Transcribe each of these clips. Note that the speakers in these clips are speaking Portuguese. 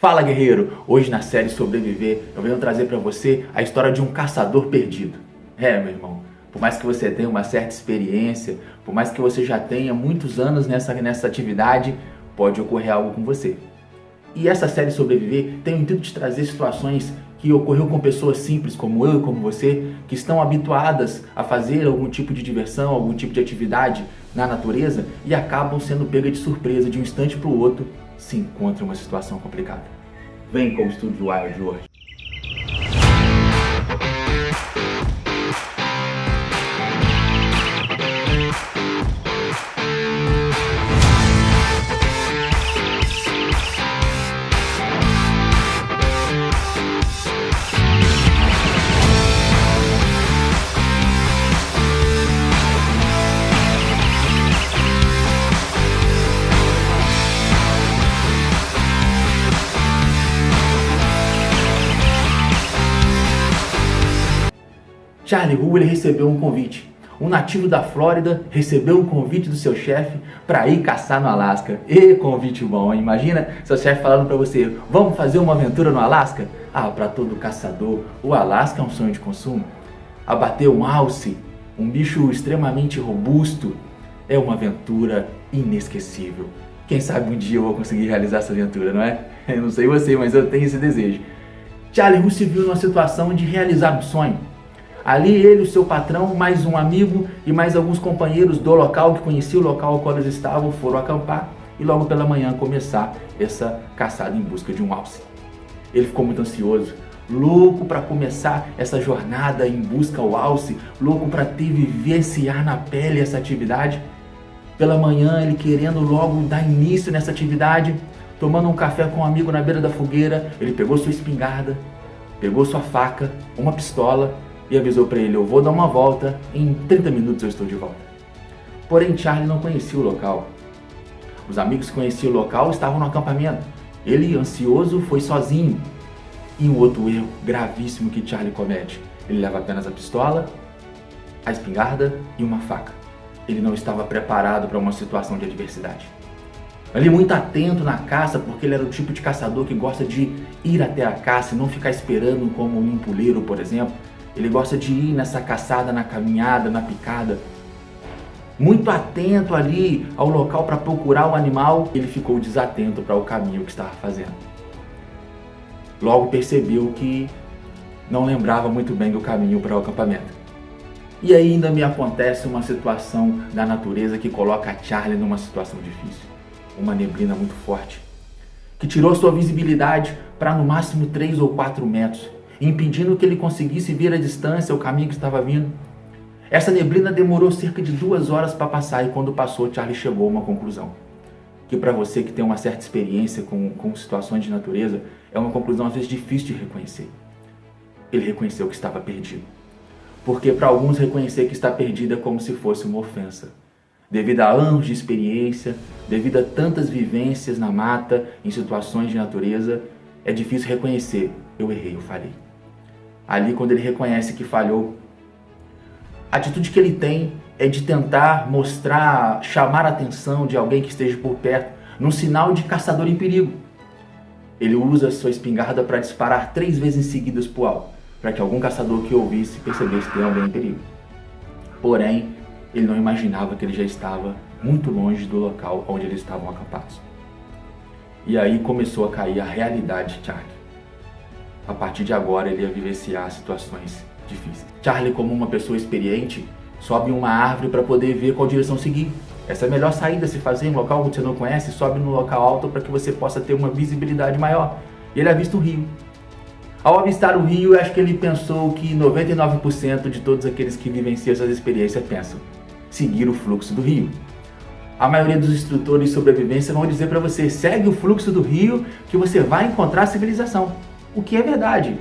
Fala, guerreiro! Hoje na série Sobreviver eu venho trazer para você a história de um caçador perdido. Meu irmão, por mais que você tenha uma certa experiência, por mais que você já tenha muitos anos nessa atividade, pode ocorrer algo com você. E essa série Sobreviver tem o intuito de trazer situações que ocorreu com pessoas simples como eu e como você, que estão habituadas a fazer algum tipo de diversão, algum tipo de atividade na natureza e acabam sendo pega de surpresa de um instante para o outro, se encontram em uma situação complicada. Vem com o Estúdio Wild hoje. Charlie Hu, ele recebeu um convite. Um nativo da Flórida recebeu um convite do seu chefe para ir caçar no Alasca. E convite bom, hein? Imagina seu chefe falando para você, vamos fazer uma aventura no Alasca? Para todo caçador, o Alasca é um sonho de consumo. Abater um alce, um bicho extremamente robusto, é uma aventura inesquecível. Quem sabe um dia eu vou conseguir realizar essa aventura, não é? Eu não sei você, mas eu tenho esse desejo. Charlie Hu se viu numa situação de realizar um sonho. Ali ele, o seu patrão, mais um amigo e mais alguns companheiros do local que conheciam o local ao qual eles estavam, foram acampar e logo pela manhã começar essa caçada em busca de um alce. Ele ficou muito ansioso, louco para começar essa jornada em busca ao alce, louco para vivenciar na pele essa atividade. Pela manhã ele querendo logo dar início nessa atividade, tomando um café com um amigo na beira da fogueira, ele pegou sua espingarda, pegou sua faca, uma pistola e avisou para ele, eu vou dar uma volta, em 30 minutos eu estou de volta. Porém, Charlie não conhecia o local. Os amigos que conheciam o local estavam no acampamento. Ele, ansioso, foi sozinho. E um outro erro gravíssimo que Charlie comete. Ele leva apenas a pistola, a espingarda e uma faca. Ele não estava preparado para uma situação de adversidade. Ali muito atento na caça, porque ele era o tipo de caçador que gosta de ir até a caça e não ficar esperando como um empuleiro, por exemplo. Ele gosta de ir nessa caçada, na caminhada, na picada. Muito atento ali ao local para procurar o animal, ele ficou desatento para o caminho que estava fazendo. Logo percebeu que não lembrava muito bem do caminho para o acampamento. E ainda me acontece uma situação da natureza que coloca Charlie numa situação difícil. Uma neblina muito forte, que tirou sua visibilidade para no máximo 3 ou 4 metros. Impedindo que ele conseguisse ver a distância, o caminho que estava vindo. Essa neblina demorou cerca de 2 horas para passar e quando passou, Charlie chegou a uma conclusão. Que para você que tem uma certa experiência com situações de natureza, é uma conclusão às vezes difícil de reconhecer. Ele reconheceu que estava perdido. Porque para alguns reconhecer que está perdido é como se fosse uma ofensa. Devido a anos de experiência, devido a tantas vivências na mata, em situações de natureza, é difícil reconhecer, eu errei, eu falhei. Ali, quando ele reconhece que falhou, a atitude que ele tem é de tentar mostrar, chamar a atenção de alguém que esteja por perto, num sinal de caçador em perigo. Ele usa sua espingarda para disparar 3 vezes seguidas para o alto, para que algum caçador que ouvisse percebesse que tem alguém em perigo. Porém, ele não imaginava que ele já estava muito longe do local onde eles estavam acampados. E aí começou a cair a realidade de Charlie. A partir de agora ele ia vivenciar situações difíceis. Charlie, como uma pessoa experiente, sobe em uma árvore para poder ver qual direção seguir. Essa é a melhor saída, se fazer em um local que você não conhece, sobe no local alto para que você possa ter uma visibilidade maior. E ele avista o rio. Ao avistar o rio, eu acho que ele pensou que 99% de todos aqueles que vivenciam essas experiências pensam seguir o fluxo do rio. A maioria dos instrutores de sobrevivência vão dizer para você, segue o fluxo do rio que você vai encontrar a civilização. O que é verdade.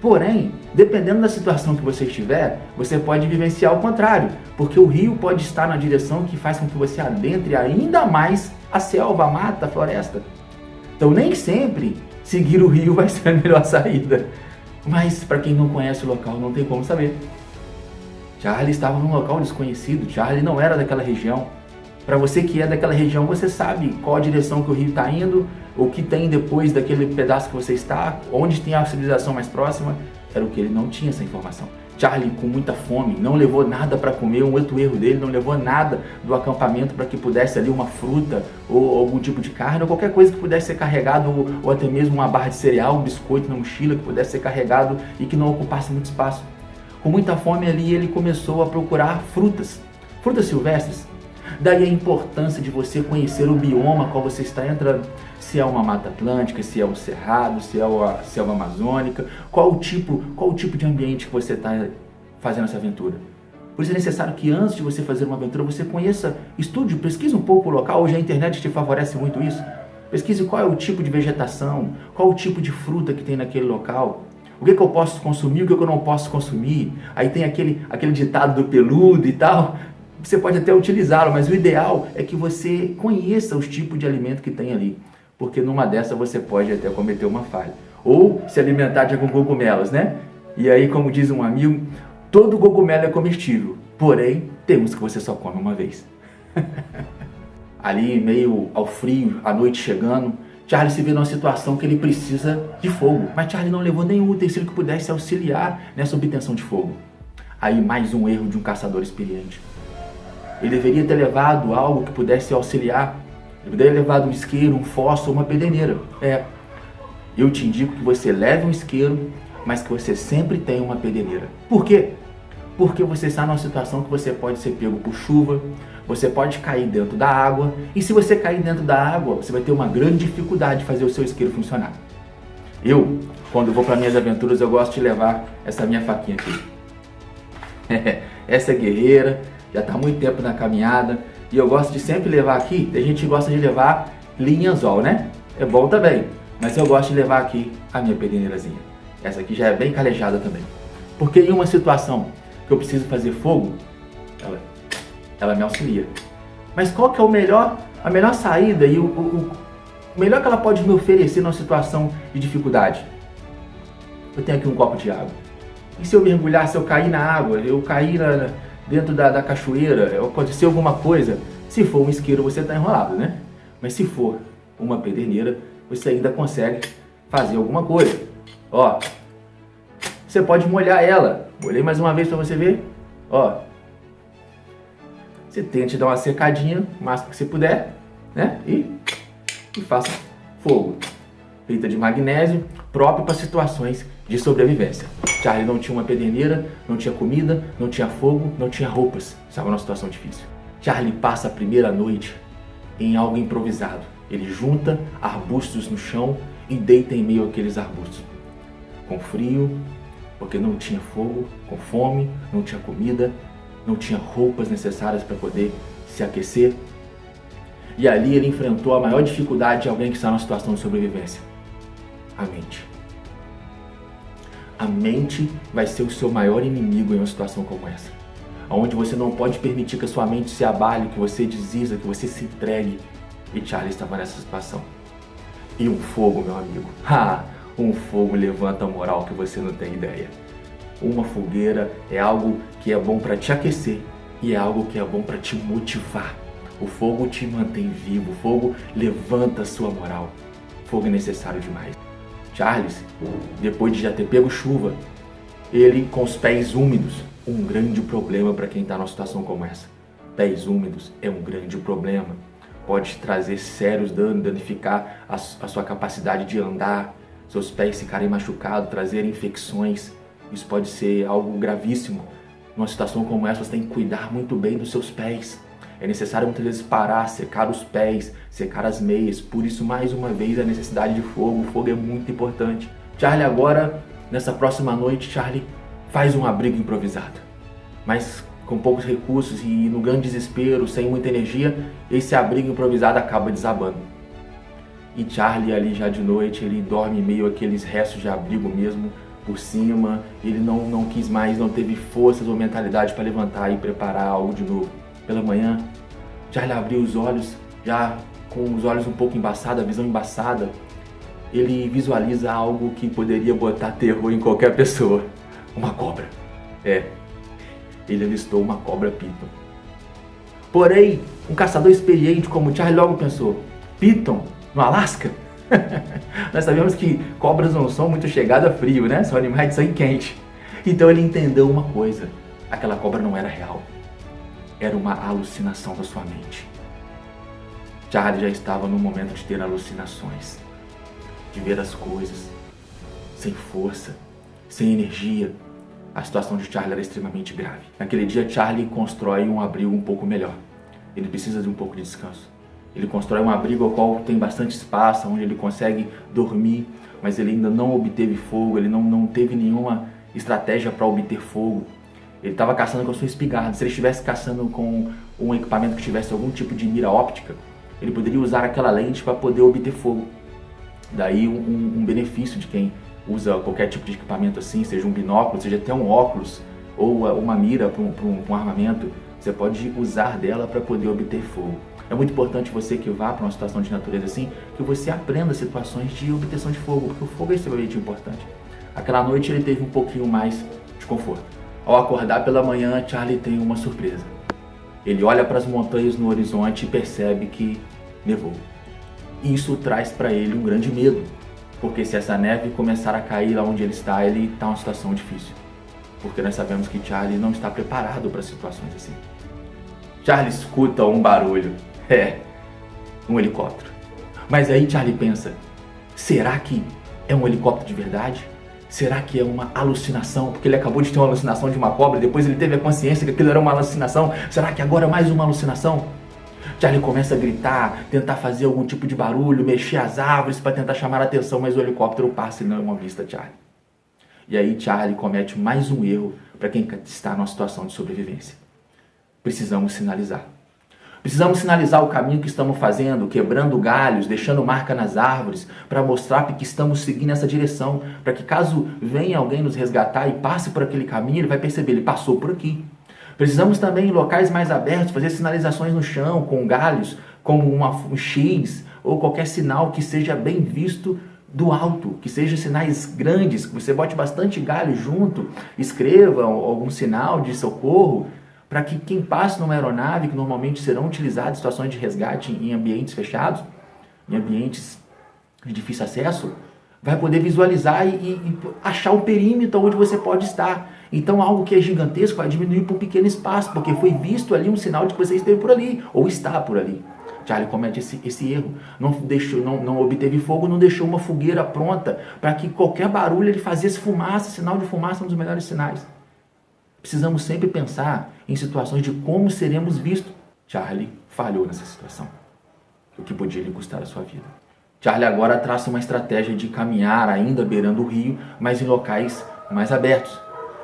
Porém, dependendo da situação que você estiver, você pode vivenciar o contrário, porque o rio pode estar na direção que faz com que você adentre ainda mais a selva, a mata, a floresta. Então nem sempre seguir o rio vai ser a melhor saída. Mas para quem não conhece o local, não tem como saber. Charlie estava num local desconhecido, Charlie não era daquela região. Para você que é daquela região, você sabe qual a direção que o rio está indo, o que tem depois daquele pedaço que você está, onde tem a civilização mais próxima. Era o que ele não tinha essa informação. Charlie, com muita fome, não levou nada para comer, um outro erro dele, não levou nada do acampamento para que pudesse ali uma fruta ou algum tipo de carne, ou qualquer coisa que pudesse ser carregado, ou até mesmo uma barra de cereal, um biscoito na mochila que pudesse ser carregado e que não ocupasse muito espaço. Com muita fome ali, ele começou a procurar frutas silvestres. Daí a importância de você conhecer o bioma qual você está entrando. Se é uma mata atlântica, se é um cerrado, se é uma selva amazônica, qual o tipo de ambiente que você está fazendo essa aventura. Por isso é necessário que antes de você fazer uma aventura, você conheça, estude, pesquise um pouco o local. Hoje a internet te favorece muito isso. Pesquise qual é o tipo de vegetação, qual o tipo de fruta que tem naquele local. O que eu posso consumir, o que eu não posso consumir. Aí tem aquele ditado do peludo e tal. Você pode até utilizá-lo, mas o ideal é que você conheça os tipos de alimento que tem ali. Porque numa dessa você pode até cometer uma falha. Ou se alimentar de alguns cogumelos, né? E aí, como diz um amigo, todo cogumelo é comestível. Porém, temos que você só come uma vez. Ali, meio ao frio, a noite chegando, Charlie se vê numa situação que ele precisa de fogo. Mas Charlie não levou nenhum utensílio que pudesse auxiliar nessa obtenção de fogo. Aí, mais um erro de um caçador experiente. Ele deveria ter levado algo que pudesse auxiliar. Ele poderia ter levado um isqueiro, um fósforo, uma pedeneira. Eu te indico que você leve um isqueiro, mas que você sempre tenha uma pedeneira. Por quê? Porque você está numa situação que você pode ser pego por chuva, você pode cair dentro da água, e se você cair dentro da água, você vai ter uma grande dificuldade de fazer o seu isqueiro funcionar. Eu, quando vou para minhas aventuras, eu gosto de levar essa minha faquinha aqui. Essa é guerreira, já está há muito tempo na caminhada, e eu gosto de sempre levar aqui, a gente gosta de levar linha anzol, né? É bom também, mas eu gosto de levar aqui a minha pedeneirazinha. Essa aqui já é bem calejada também. Porque em uma situação que eu preciso fazer fogo, ela me auxilia. Mas qual que é a melhor saída e o melhor que ela pode me oferecer numa situação de dificuldade? Eu tenho aqui um copo de água. E se eu mergulhar, se eu cair na água, eu cair dentro da cachoeira, acontecer alguma coisa, se for um isqueiro você está enrolado, né? Mas se for uma pederneira, você ainda consegue fazer alguma coisa. Ó, você pode molhar ela. Molhei mais uma vez para você ver. Ó, você tente dar uma secadinha o máximo que você puder, né? E faça fogo. Feita de magnésio, próprio para situações de sobrevivência. Charlie não tinha uma pederneira, não tinha comida, não tinha fogo, não tinha roupas. Estava numa situação difícil. Charlie passa a primeira noite em algo improvisado. Ele junta arbustos no chão e deita em meio àqueles arbustos. Com frio, porque não tinha fogo, com fome, não tinha comida, não tinha roupas necessárias para poder se aquecer. E ali ele enfrentou a maior dificuldade de alguém que está numa situação de sobrevivência. A mente. A mente vai ser o seu maior inimigo em uma situação como essa. Onde você não pode permitir que a sua mente se abale, que você desista, que você se entregue. E Charlie estava nessa situação. E um fogo, meu amigo. Um fogo levanta a moral que você não tem ideia. Uma fogueira é algo que é bom para te aquecer e é algo que é bom para te motivar. O fogo te mantém vivo, o fogo levanta a sua moral. Fogo é necessário demais. Charles, depois de já ter pego chuva, ele com os pés úmidos, um grande problema para quem está numa situação como essa. Pés úmidos é um grande problema. Pode trazer sérios danos, danificar a sua capacidade de andar, seus pés ficarem machucados, trazer infecções. Isso pode ser algo gravíssimo. Numa situação como essa, você tem que cuidar muito bem dos seus pés. É necessário muitas vezes parar, secar os pés, secar as meias. Por isso, mais uma vez, a necessidade de fogo. O fogo é muito importante. Charlie agora, nessa próxima noite, Charlie faz um abrigo improvisado. Mas com poucos recursos e no grande desespero, sem muita energia, esse abrigo improvisado acaba desabando. E Charlie ali já de noite, ele dorme meio aqueles restos de abrigo mesmo, por cima. Ele não quis mais, não teve forças ou mentalidade para levantar e preparar algo de novo. Pela manhã, Charlie abriu os olhos, já com os olhos um pouco embaçados, a visão embaçada. Ele visualiza algo que poderia botar terror em qualquer pessoa. Uma cobra. Ele avistou uma cobra-pipa. Porém, um caçador experiente como Charlie logo pensou: Piton, no Alasca? Nós sabemos que cobras não são muito chegadas a frio, né? São animais de sangue quente. Então ele entendeu uma coisa: aquela cobra não era real. Era uma alucinação da sua mente. Charlie já estava no momento de ter alucinações, de ver as coisas sem força, sem energia. A situação de Charlie era extremamente grave. Naquele dia, Charlie constrói um abrigo um pouco melhor. Ele precisa de um pouco de descanso. Ele constrói um abrigo ao qual tem bastante espaço, onde ele consegue dormir, mas ele ainda não obteve fogo, ele não teve nenhuma estratégia para obter fogo. Ele estava caçando com a sua espingarda. Se ele estivesse caçando com um equipamento que tivesse algum tipo de mira óptica, ele poderia usar aquela lente para poder obter fogo. Daí um benefício de quem usa qualquer tipo de equipamento assim, seja um binóculo, seja até um óculos ou uma mira para um armamento, você pode usar dela para poder obter fogo. É muito importante você que vá para uma situação de natureza assim, que você aprenda situações de obtenção de fogo, porque o fogo é extremamente importante. Aquela noite ele teve um pouquinho mais de conforto. Ao acordar pela manhã, Charlie tem uma surpresa. Ele olha para as montanhas no horizonte e percebe que nevou. Isso traz para ele um grande medo, porque se essa neve começar a cair lá onde ele está numa situação difícil. Porque nós sabemos que Charlie não está preparado para situações assim. Charlie escuta um barulho. Um helicóptero. Mas aí Charlie pensa: será que é um helicóptero de verdade? Será que é uma alucinação? Porque ele acabou de ter uma alucinação de uma cobra e depois ele teve a consciência que aquilo era uma alucinação. Será que agora é mais uma alucinação? Charlie começa a gritar, tentar fazer algum tipo de barulho, mexer as árvores para tentar chamar a atenção, mas o helicóptero passa e não avista Charlie. E aí Charlie comete mais um erro para quem está numa situação de sobrevivência. Precisamos sinalizar. Precisamos sinalizar o caminho que estamos fazendo, quebrando galhos, deixando marca nas árvores, para mostrar que estamos seguindo essa direção, para que caso venha alguém nos resgatar e passe por aquele caminho, ele vai perceber, ele passou por aqui. Precisamos também, em locais mais abertos, fazer sinalizações no chão, com galhos, como um X, ou qualquer sinal que seja bem visto do alto, que sejam sinais grandes, que você bote bastante galho junto, escreva algum sinal de socorro, para que quem passe numa aeronave, que normalmente serão utilizadas em situações de resgate em ambientes fechados, em ambientes de difícil acesso, vai poder visualizar e achar o perímetro onde você pode estar. Então algo que é gigantesco vai diminuir para um pequeno espaço, porque foi visto ali um sinal de que você esteve por ali, ou está por ali. Charlie comete esse erro, não obteve fogo, não deixou uma fogueira pronta, para que qualquer barulho ele fazia fumaça, sinal de fumaça é um dos melhores sinais. Precisamos sempre pensar em situações de como seremos vistos. Charlie falhou nessa situação, o que podia lhe custar a sua vida. Charlie agora traça uma estratégia de caminhar ainda beirando o rio, mas em locais mais abertos,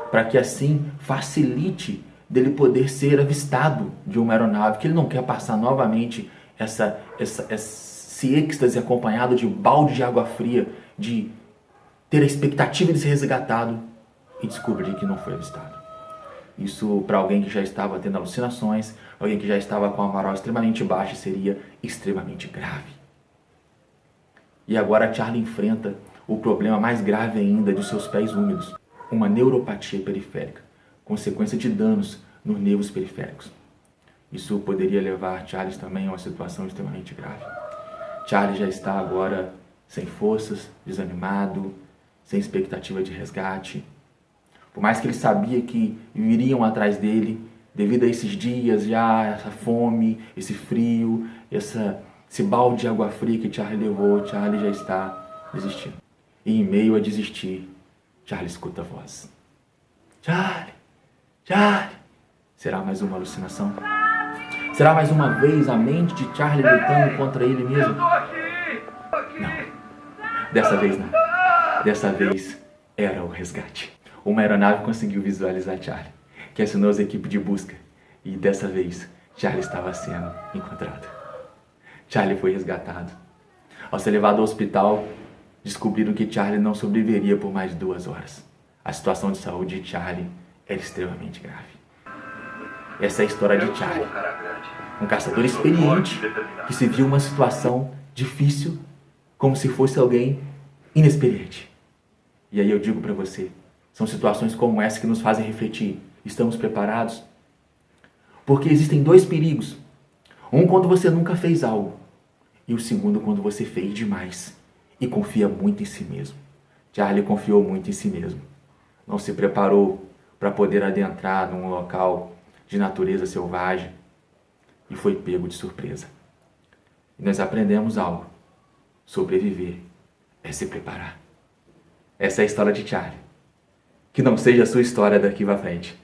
para que assim facilite dele poder ser avistado de uma aeronave, que ele não quer passar novamente esse êxtase acompanhado de balde de água fria, de ter a expectativa de ser resgatado e descobrir que não foi avistado. Isso, para alguém que já estava tendo alucinações, alguém que já estava com a moral extremamente baixa, seria extremamente grave. E agora Charlie enfrenta o problema mais grave ainda de seus pés úmidos, uma neuropatia periférica, consequência de danos nos nervos periféricos. Isso poderia levar Charlie também a uma situação extremamente grave. Charlie já está agora sem forças, desanimado, sem expectativa de resgate. Por mais que ele sabia que viriam atrás dele, devido a esses dias já, essa fome, esse frio, esse balde de água fria que Charlie levou, Charlie já está desistindo. E em meio a desistir, Charlie escuta a voz. Charlie! Charlie! Será mais uma alucinação? Será mais uma vez a mente de Charlie lutando contra ele mesmo? Não. Dessa vez não. Dessa vez era o resgate. Uma aeronave conseguiu visualizar Charlie, que acionou as equipes de busca. E dessa vez, Charlie estava sendo encontrado. Charlie foi resgatado. Ao ser levado ao hospital, descobriram que Charlie não sobreviveria por mais de 2 horas. A situação de saúde de Charlie era extremamente grave. Essa é a história de Charlie, um caçador experiente que se viu uma situação difícil como se fosse alguém inexperiente. E aí eu digo para você, são situações como essa que nos fazem refletir. Estamos preparados? Porque existem dois perigos. Um quando você nunca fez algo. E o segundo quando você fez demais. E confia muito em si mesmo. Charlie confiou muito em si mesmo. Não se preparou para poder adentrar num local de natureza selvagem. E foi pego de surpresa. E nós aprendemos algo. Sobreviver é se preparar. Essa é a história de Charlie. Que não seja a sua história daqui para frente.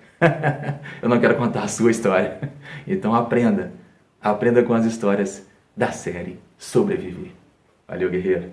Eu não quero contar a sua história. Então aprenda. Aprenda com as histórias da série Sobreviver. Valeu, guerreiro.